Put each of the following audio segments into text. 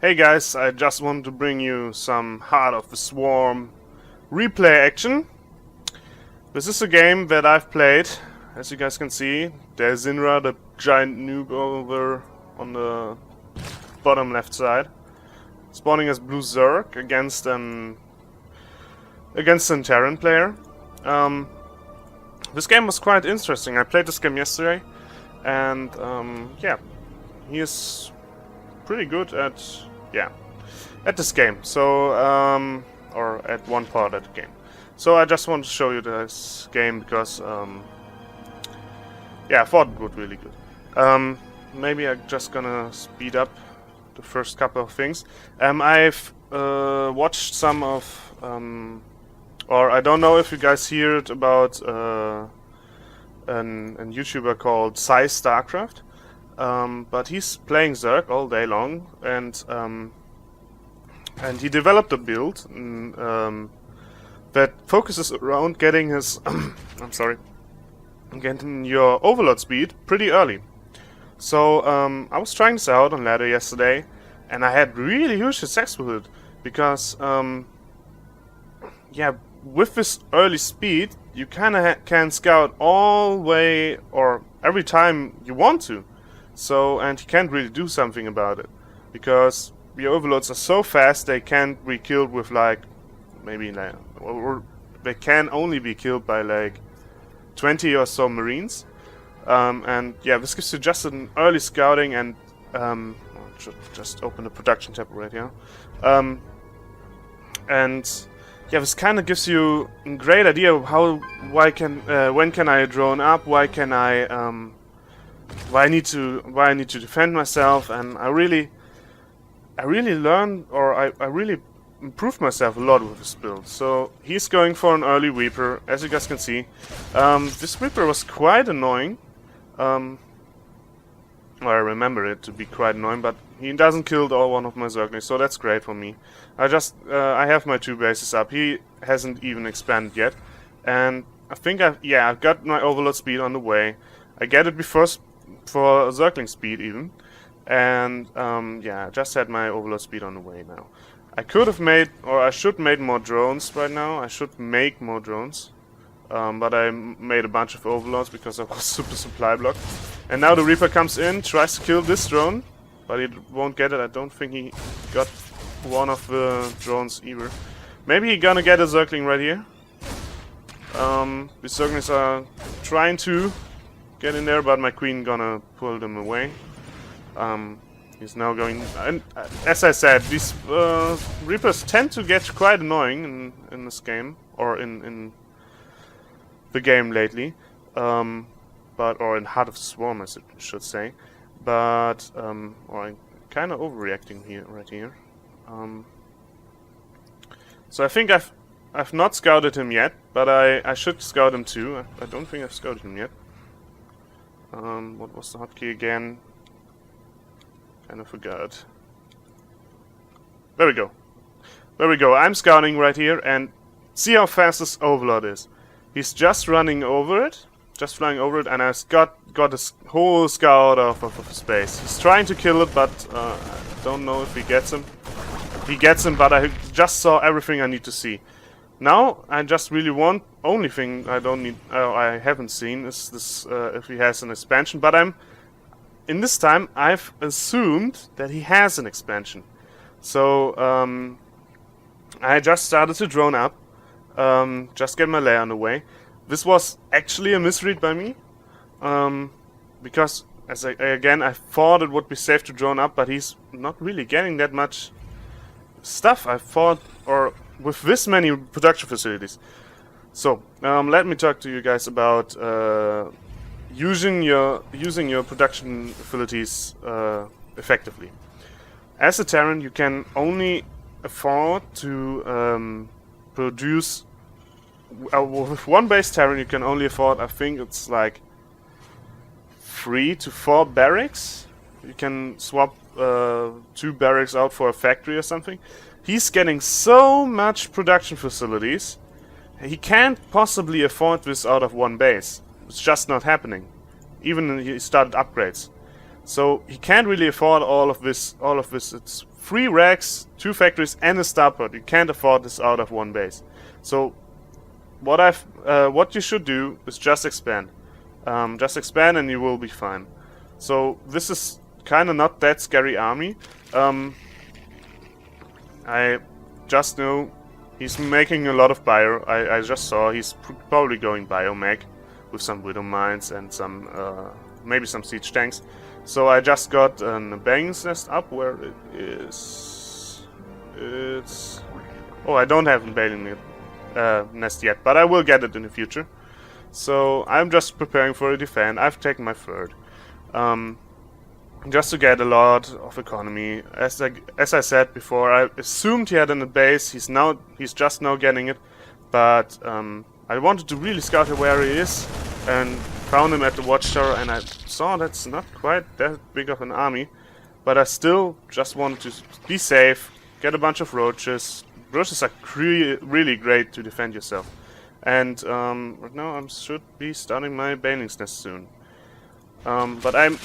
Hey guys, I just wanted to bring you some Heart of the Swarm replay action. This is a game that I've played, as you guys can see. Dasinra, the giant noob over on the bottom left side, spawning as Blue Zerg against an Terran player. This game was quite interesting. I played this game yesterday, and yeah, he is pretty good at this game. So or at one part of the game. So I just want to show you this game because yeah, I thought it would really good. Maybe I'm just gonna speed up the first couple of things. I've watched some of or I don't know if you guys heard about an YouTuber called Starcraft. But he's playing Zerg all day long, and he developed a build that focuses around getting his getting your overload speed pretty early. So I was trying this out on ladder yesterday, and I had really huge success with it because yeah, with this early speed, you kind of can scout all way or every time you want to. So, and you can't really do something about it, because your overloads are so fast they can't be killed with like, maybe like, or they can only be killed by like 20 or so Marines. And yeah, this gives you just an early scouting, and I'll just open the production tab right here. And yeah, this kind of gives you a great idea of how, when can I drone up, why I need to defend myself, and I really learned, or I really improved myself a lot with this build. So he's going for an early Reaper, as you guys can see. This Reaper was quite annoying. Well, I remember it to be quite annoying, but he doesn't kill one of my Zerglings, so that's great for me. I have my 2 bases up. He hasn't even expanded yet, and I think I've got my overload speed on the way. I get it before for Zergling speed even, and yeah, I just had my overload speed on the way now. I could have made, or I should made more drones right now. I should make more drones, but I made a bunch of overloads because I was super supply blocked. And now the Reaper comes in, tries to kill this drone, but he won't get it. I don't think he got one of the drones either. Maybe he's gonna get a Zergling right here. The Zerglings are trying to get in there, but my queen gonna pull them away. He's now going, and as I said, these Reapers tend to get quite annoying in this game, or in the game lately, or in Heart of the Swarm, as I should say. But or I'm kind of overreacting here, right here. So I think I've not scouted him yet, but I should scout him too. I don't think I've scouted him yet. What was the hotkey again? Kind of forgot. There we go. There we go. I'm scouting right here, and see how fast this overload is. He's just running over it, just flying over it, and I've got this whole scout of space. He's trying to kill it, but I don't know if he gets him. He gets him, but I just saw everything I need to see. Now I just really want, only thing I don't need, I haven't seen is this, if he has an expansion, but in this time I've assumed that he has an expansion. So I just started to drone up, just get my layer on the way. This was actually a misread by me, because again I thought it would be safe to drone up, but he's not really getting that much stuff. I thought, or with this many production facilities. So let me talk to you guys about using your production facilities effectively. As a Terran, you can only afford to produce with one base Terran. You can only afford, I think it's like 3 to 4 barracks. You can swap 2 barracks out for a factory or something. He's getting so much production facilities, he can't possibly afford this out of one base. It's just not happening. Even he started upgrades. So he can't really afford all of this. It's 3 racks, 2 factories, and a starport. You can't afford this out of one base. So what you should do is just expand. Just expand and you will be fine. So this is kind of not that scary army. I just know he's making a lot of bio. I just saw he's probably going biomech with some widow mines and some maybe some siege tanks. So I just got a Bangs nest up where it is. Oh, I don't have a bailing nest yet, but I will get it in the future. So I'm just preparing for a defend. I've taken my third. Just to get a lot of economy. As I said before, I assumed he had in the base. He's just now getting it, but I wanted to really scout where he is, and found him at the watchtower. And I saw that's not quite that big of an army, but I still just wanted to be safe, get a bunch of roaches. Roaches are really great to defend yourself. And right now I should be starting my banelings nest soon. But I'm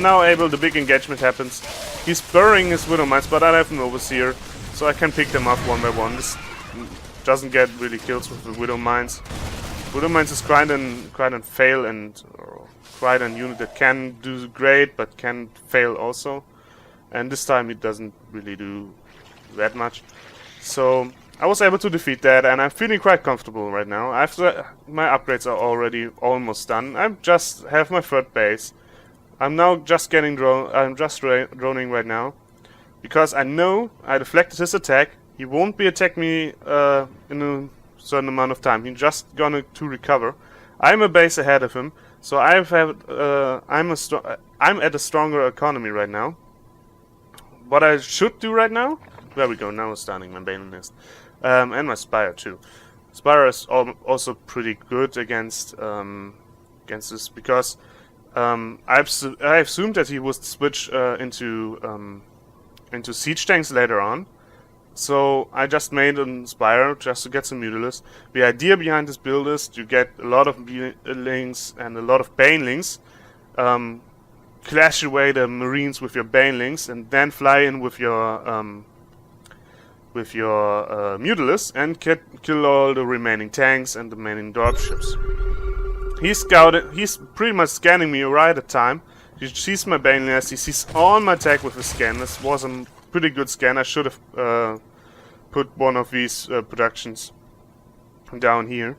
now able, the big engagement happens. He's burying his widow mines, but I have an overseer, so I can pick them up one by one. This doesn't get really kills with the widow mines. Widow mines is quite an fail, and quite a unit that can do great, but can fail also. And this time it doesn't really do that much. So I was able to defeat that, and I'm feeling quite comfortable right now. My upgrades are already almost done. I just have my third base. I'm now just getting droning right now, because I know I deflected his attack. He won't be attacking me in a certain amount of time. He's just gonna to recover. I'm a base ahead of him, so I'm at a stronger economy right now. What I should do right now? There we go. Now I'm starting my Bane nest. And my Spire too. Spire is also pretty good against this, because I assumed that he would switch into siege tanks later on. So I just made a Spire just to get some Mutilis. The idea behind this build is to get a lot of Banelings and a lot of Banelings, clash away the Marines with your Banelings, and then fly in with your Mutilis and kill all the remaining tanks and the remaining dropships. He's pretty much scanning me right at time. He sees my Bane nest, he sees all my tech with a scan. This was a pretty good scan. I should have put one of these productions down here.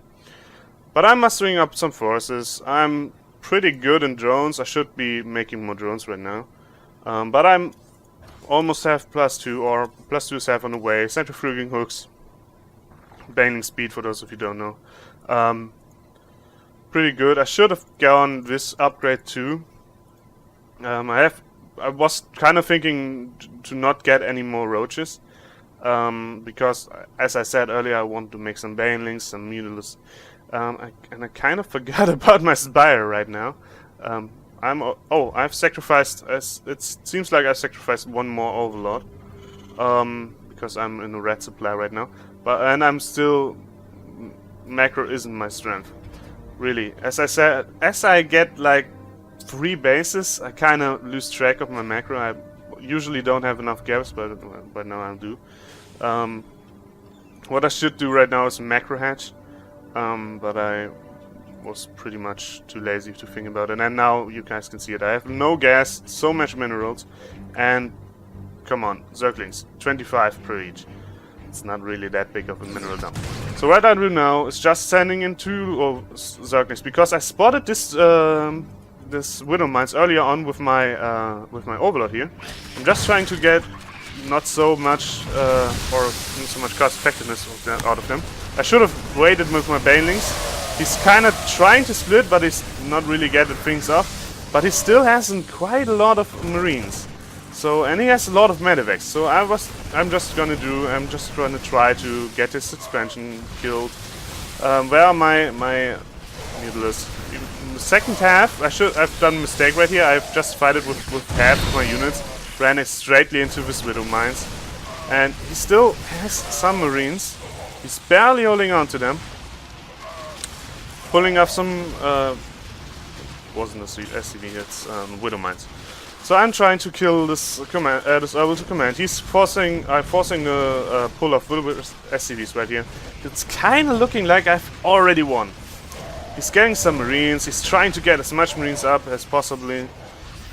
But I'm mustering up some forces. I'm pretty good in drones. I should be making more drones right now. But I'm almost have +2, or +2 is half on the way. Centrifuging hooks. Baneling speed, for those of you who don't know. Pretty good. I should have gone this upgrade too. I was kind of thinking to not get any more roaches. Because, as I said earlier, I want to make some Banelings, some Mutilis. And I kind of forgot about my Spire right now. I've sacrificed, it seems like I sacrificed one more Overlord, because I'm in a red supply right now, and I'm still, macro isn't my strength, really. As I said, as I get like 3 bases, I kind of lose track of my macro. I usually don't have enough gaps, but now I do. What I should do right now is macro hatch, but I was pretty much too lazy to think about it, and now you guys can see it. I have no gas, so much minerals, and come on, Zerglings, 25 per each. It's not really that big of a mineral dump. So what I do now is just sending in 2 Zerglings, because I spotted this this Widow Mines earlier on with my Overlord here. I'm just trying to get not so much or so much cost effectiveness out of them. I should have waited with my Banelings. He's kind of trying to split, but he's not really getting things off. But he still has quite a lot of Marines. So, and he has a lot of medevacs. So I'm just gonna try to get this expansion killed. Where are my Mutilis? In the second half, I've done a mistake right here. I've just fighted with half of my units, ran it straightly into this Widow Mines, and he still has some Marines. He's barely holding on to them. Pulling off some, wasn't a SCV, it's Widow Mines. So I'm trying to kill this command, this R1TG command. He's forcing a pull of little bit SCVs right here. It's kind of looking like I've already won. He's getting some Marines. He's trying to get as much Marines up as possibly,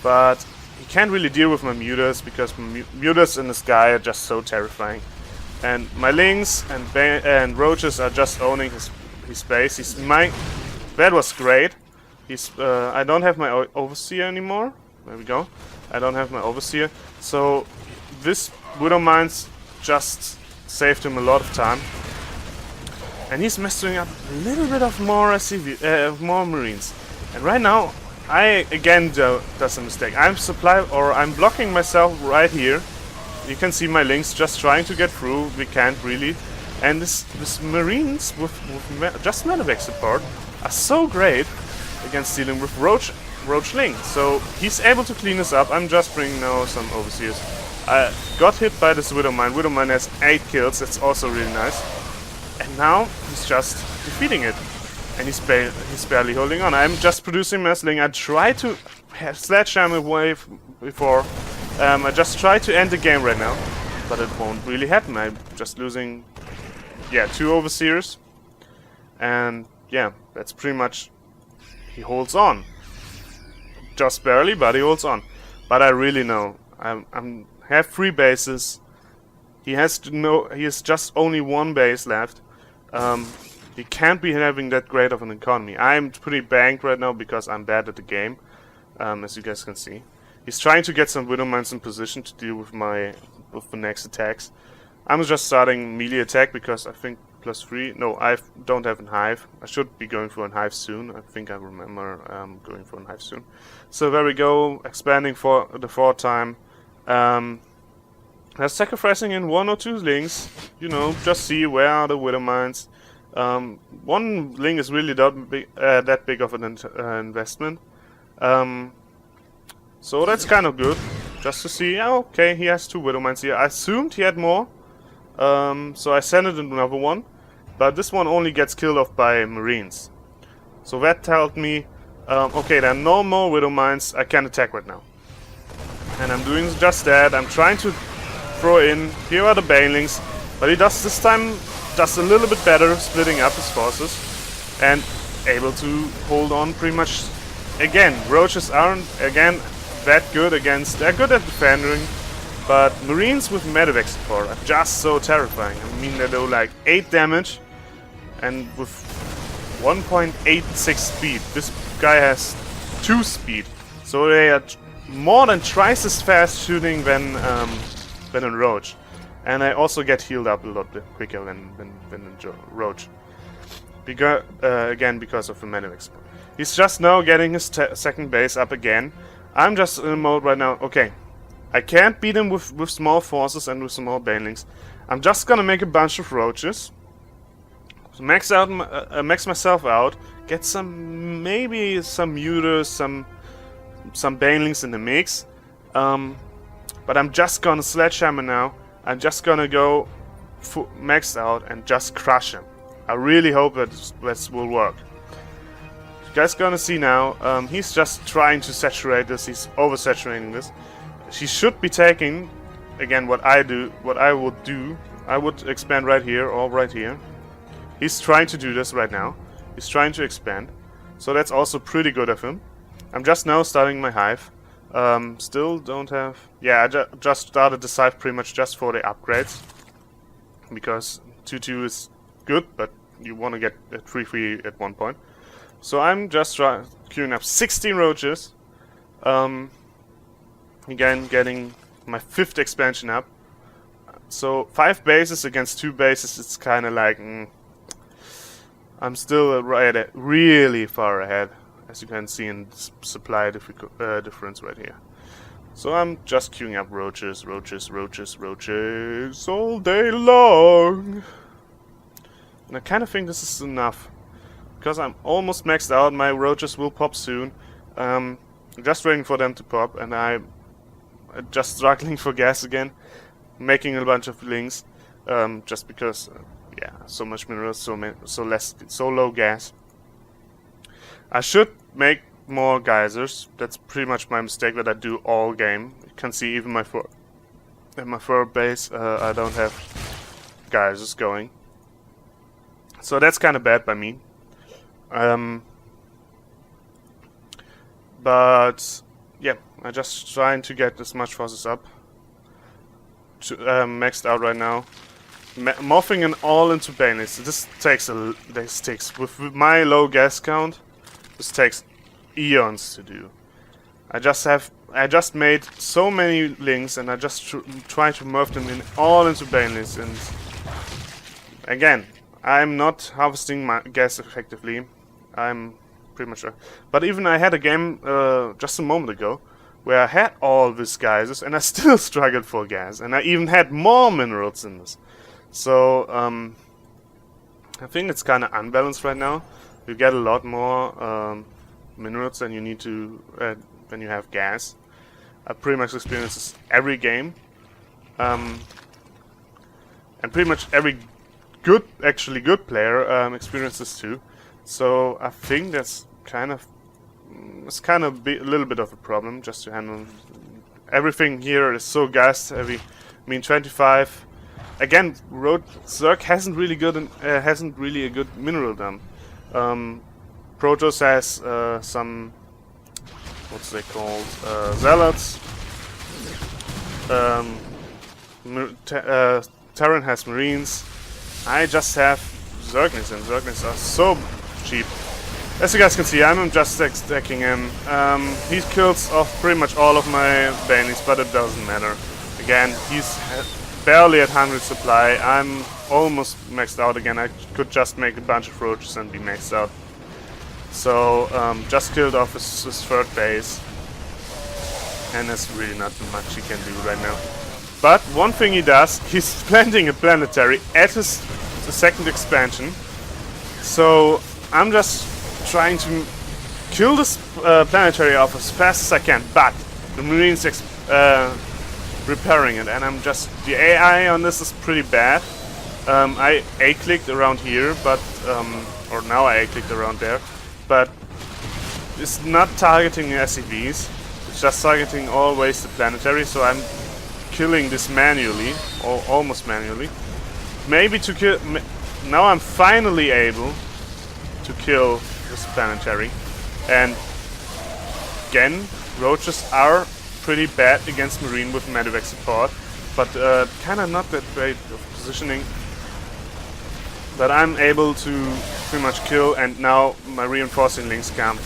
but he can't really deal with my mutas because mutas in the sky are just so terrifying. And my Lings and Roaches are just owning his base. That was great. I don't have my Overseer anymore. There we go. I don't have my Overseer. So this Widow Mines just saved him a lot of time. And he's messing up a little bit of more more Marines. And right now, I again does a mistake. I'm blocking myself right here. You can see my Lings just trying to get through. We can't really. And this Marines with just medevac support are so great against dealing with Roach Ling. So he's able to clean this up. I'm just bringing now some Overseers. I got hit by this Widow Mine. Widow Mine has 8 kills. That's also really nice. And now he's just defeating it. And he's barely holding on. I'm just producing Messling. I tried to sledgehammer away before. I just tried to end the game right now. But it won't really happen. I'm just losing, yeah, 2 Overseers. And yeah, that's pretty much. He holds on. Just barely, but he holds on. But I really know. I have 3 bases. He has just only 1 base left. He can't be having that great of an economy. I'm pretty banked right now because I'm bad at the game, as you guys can see. He's trying to get some Widow Mines in position to deal with the next attacks. I'm just starting melee attack because I think +3. No, I don't have a hive. I should be going for a hive soon. I think I remember going for a hive soon. So there we go, expanding for the 4th time. Sacrificing in 1 or 2 Lings, you know, just see where are the Widow Mines. 1 Ling is really that big of an investment. So that's kind of good, just to see. Oh, okay, he has 2 Widow Mines here. I assumed he had more, so I sent it another one. But this one only gets killed off by Marines. So that told me, okay, there are no more Widow Mines. I can attack right now. And I'm doing just that. I'm trying to throw in. Here are the Banelings. But he does this time a little bit better, splitting up his forces. And able to hold on pretty much. Again, Roaches aren't, again, that good against. They're good at defending. But Marines with medevac support are just so terrifying. I mean, they do like 8 damage. And with 1.86 speed. This guy has 2 speed. So they are more than twice as fast shooting than a Roach. And I also get healed up a lot quicker than a Roach. Again, because of the medevac support. He's just now getting his 2nd base up again. I'm just in a mode right now. Okay, I can't beat him with small forces and with small Banelings. I'm just gonna make a bunch of Roaches. Max myself out. Get maybe some Mutas, some Banelings in the mix. But I'm just gonna sledgehammer now. I'm just gonna go maxed out and just crush him. I really hope that this will work. You guys gonna see now. He's just trying to saturate this. He's oversaturating this. He should be taking, again, what I would do. I would expand right here or right here. He's trying to do this right now. He's trying to expand. So that's also pretty good of him. I'm just now starting my hive. Still don't have... Yeah, I just started this hive pretty much just for the upgrades. Because 2-2 is good, but you want to get a 3-3 at one point. So I'm just queuing up 16 Roaches. Again, getting my 5th expansion up. So 5 bases against 2 bases, it's kind of like... I'm still really far ahead, as you can see in supply difference right here. So I'm just queuing up Roaches all day long. And I kind of think this is enough. Because I'm almost maxed out, my Roaches will pop soon. I'm just waiting for them to pop, and I'm just struggling for gas again. Making a bunch of Lings, just because... yeah, so much minerals, so low gas. I should make more geysers. That's pretty much my mistake that I do all game. You can see even my forward base, I don't have geysers going. So that's kind of bad by me. But yeah, I'm just trying to get as much forces up. Maxed out right now. Morphing it all into bayonets. This takes with my low gas count. This takes eons to do. I just made so many links, and I just try to morph them all into bayonets. And again, I'm not harvesting my gas effectively. I'm pretty much sure. But even I had a game just a moment ago where I had all these geysers and I still struggled for gas, and I even had more minerals in this. So I think it's kind of unbalanced right now. You get a lot more minerals than you need to when you have gas. I pretty much experience this every game, and pretty much every actually good player experiences too. So I think that's kind of a little bit of a problem just to handle. Everything here is so gas heavy. I mean, 25. Again, Zerg hasn't really a good mineral dump. Protoss has some, what's they called, zealots. Terran has marines. I just have Zerglings, and Zerglings are so cheap. As you guys can see, I'm just stacking him. He kills off pretty much all of my bayonets, but it doesn't matter. Again, he's barely at 100 supply. I'm almost maxed out again. I could just make a bunch of roaches and be maxed out. So, just killed off his third base. And there's really not much he can do right now. But one thing he does, he's planting a planetary at his second expansion. So, I'm just trying to kill this planetary off as fast as I can, but the Marines repairing it, and the AI on this is pretty bad. I A-clicked around here, but or now I A-clicked around there, but it's not targeting SCVs. It's just targeting always the planetary. So I'm killing this manually, or almost manually. Maybe to kill. Now I'm finally able to kill this planetary, and again, roaches are pretty bad against marine with medevac support, but kind of not that great of positioning. But I'm able to pretty much kill, and now my reinforcing links come,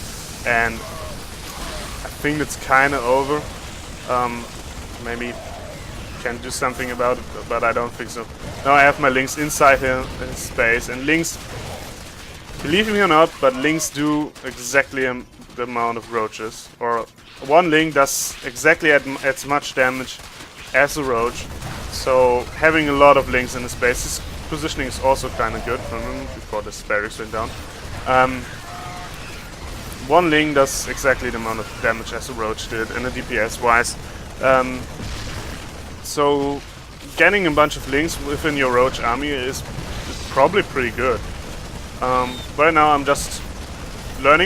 and I think it's kind of over. Maybe can do something about it, but I don't think so. Now I have my links inside here in space, and links, believe me or not, but links do exactly the amount of roaches. Or one link does exactly as much damage as a roach. So having a lot of links in the space, his positioning is also kind of good for him before the barracks went down. One link does exactly the amount of damage as a roach did in a DPS wise. So getting a bunch of links within your roach army is probably pretty good. Right now I'm just not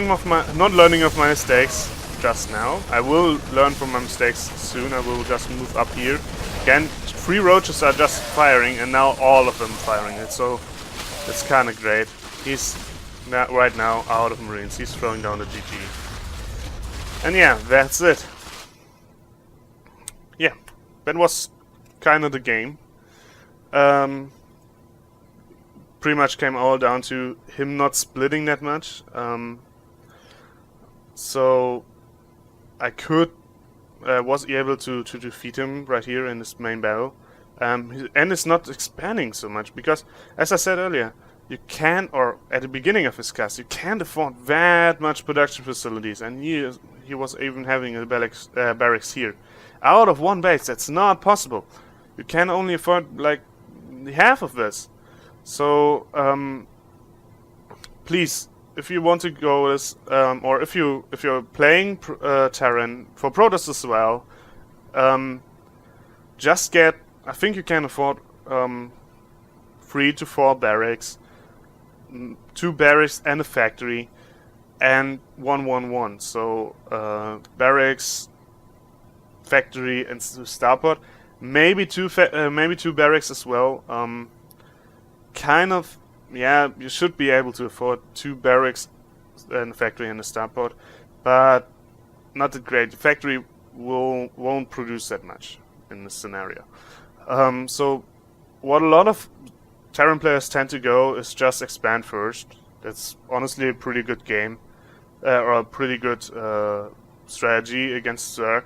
learning of my mistakes just now. I will learn from my mistakes soon. I will just move up here. Again, 3 roaches are just firing, and now all of them firing it, so it's kind of great. He's right now out of marines. He's throwing down the GG. And yeah, that's it. Yeah, that was kind of the game. Pretty much came all down to him not splitting that much. So I was able to defeat him right here in this main battle. And it's not expanding so much because, as I said earlier, you can, or at the beginning of his cast, you can't afford that much production facilities, and he was even having a barracks here. Out of one base, that's not possible. You can only afford like half of this. So please, if you want to go this, or if you're playing Terran for Protoss as well, just get. I think you can afford 3 to 4 barracks, 2 barracks and a factory. and 1-1-1. So barracks, factory, and starport. Maybe two barracks as well. Kind of, yeah. You should be able to afford 2 barracks and a factory and a starport, but not that great. The factory won't produce that much in this scenario. So what a lot of Terran players tend to go is just expand first. That's honestly a pretty good game, or a pretty good strategy against Zerg,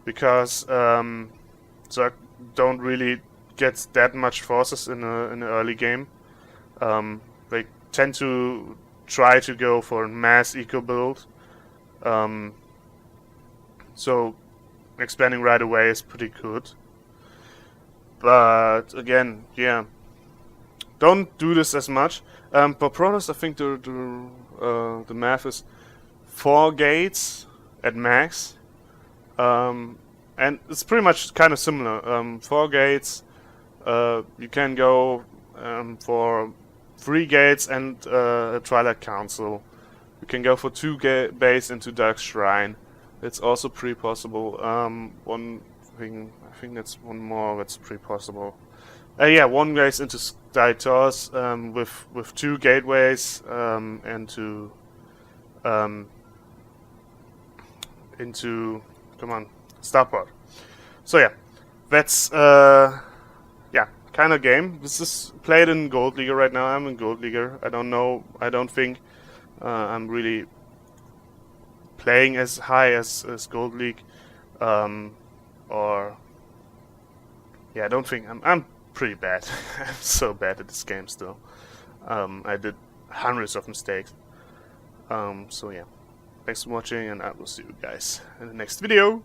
because Zerg don't really get that much forces in an early game. They tend to try to go for a mass eco build. So expanding right away is pretty good. But again, yeah, don't do this as much. For Protoss, I think the math is 4 gates at max, and it's pretty much kind of similar. 4 gates. You can go for 3 gates and a Twilight Council. You can go for 2 base into Dark Shrine. It's also pretty possible. One thing, I think that's one more that's pretty possible. Yeah, 1 base into Therieos with 2 gateways into come on, starport. So yeah, that's yeah, kind of game. This is played in Gold League right now. I'm in Gold League. I don't know. I don't think I'm really playing as high as Gold League, or yeah, I don't think I'm pretty bad. I'm so bad at this game still. I did hundreds of mistakes. So yeah, thanks for watching, and I will see you guys in the next video.